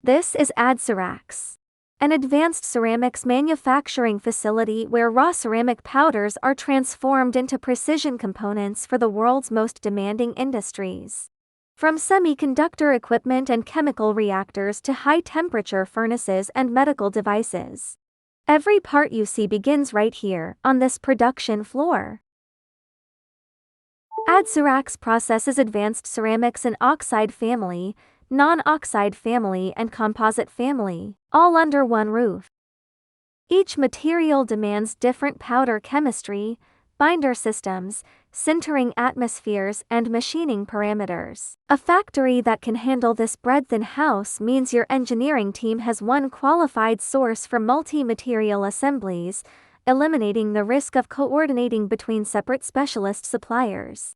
This is ADCERAX, an advanced ceramics manufacturing facility where raw ceramic powders are transformed into precision components for the world's most demanding industries. From semiconductor equipment and chemical reactors to high-temperature furnaces and medical devices. Every part you see begins right here, on this production floor. ADCERAX processes advanced ceramics in oxide family, non-oxide family and composite family, all under one roof. Each material demands different powder chemistry, binder systems, sintering atmospheres and machining parameters. A factory that can handle this breadth in-house means your engineering team has one qualified source for multi-material assemblies, eliminating the risk of coordinating between separate specialist suppliers.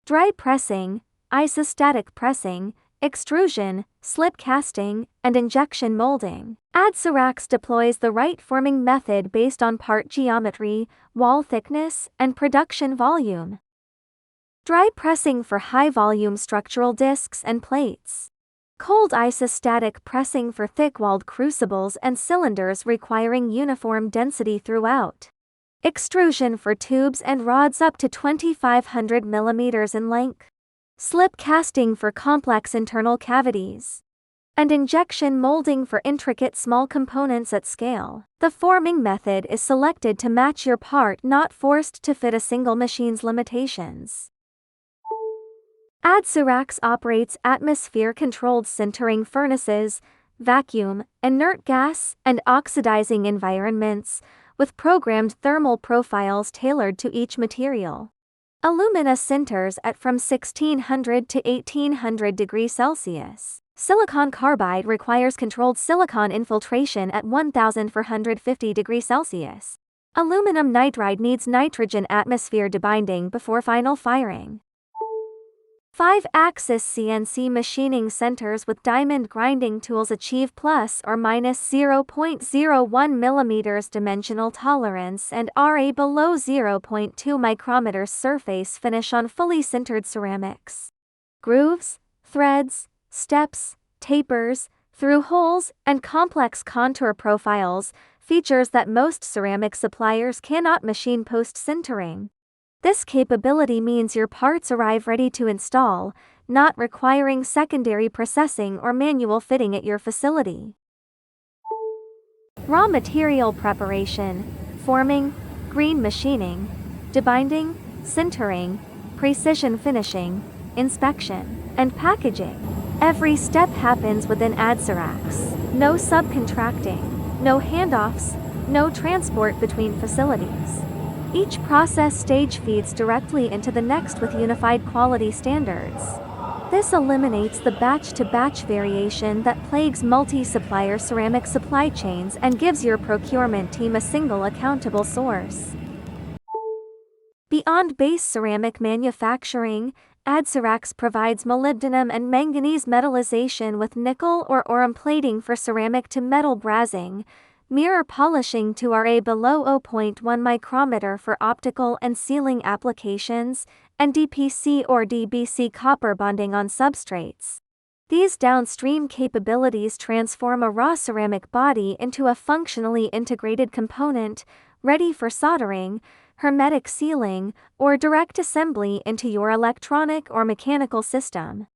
Dry pressing, isostatic pressing, extrusion, slip casting, and injection molding. ADCERAX deploys the right forming method based on part geometry, wall thickness, and production volume. Dry pressing for high-volume structural discs and plates. Cold isostatic pressing for thick-walled crucibles and cylinders requiring uniform density throughout. Extrusion for tubes and rods up to 2,500 mm in length. Slip casting for complex internal cavities. And injection molding for intricate small components at scale. The forming method is selected to match your part, not forced to fit a single machine's limitations. ADCERAX operates atmosphere-controlled sintering furnaces, vacuum, inert gas, and oxidizing environments, with programmed thermal profiles tailored to each material. Alumina sinters at from 1600 to 1800 degrees Celsius. Silicon carbide requires controlled silicon infiltration at 1450 degrees Celsius. Aluminum nitride needs nitrogen atmosphere debinding before final firing. 5-axis CNC machining centers with diamond grinding tools achieve plus or minus 0.01 mm dimensional tolerance and RA below 0.2 micrometers surface finish on fully sintered ceramics. Grooves, threads, steps, tapers, through holes, and complex contour profiles, features that most ceramic suppliers cannot machine post-sintering. This capability means your parts arrive ready to install, not requiring secondary processing or manual fitting at your facility. Raw material preparation, forming, green machining, debinding, sintering, precision finishing, inspection, and packaging. Every step happens within ADCERAX. No subcontracting, no handoffs, no transport between facilities. Each process stage feeds directly into the next with unified quality standards. This eliminates the batch-to-batch variation that plagues multi-supplier ceramic supply chains and gives your procurement team a single accountable source. Beyond base ceramic manufacturing, ADCERAX provides molybdenum and manganese metallization with nickel or aurum plating for ceramic-to-metal brazing, mirror polishing to RA below 0.1 micrometer for optical and sealing applications, and DPC or DBC copper bonding on substrates. These downstream capabilities transform a raw ceramic body into a functionally integrated component, ready for soldering, hermetic sealing, or direct assembly into your electronic or mechanical system.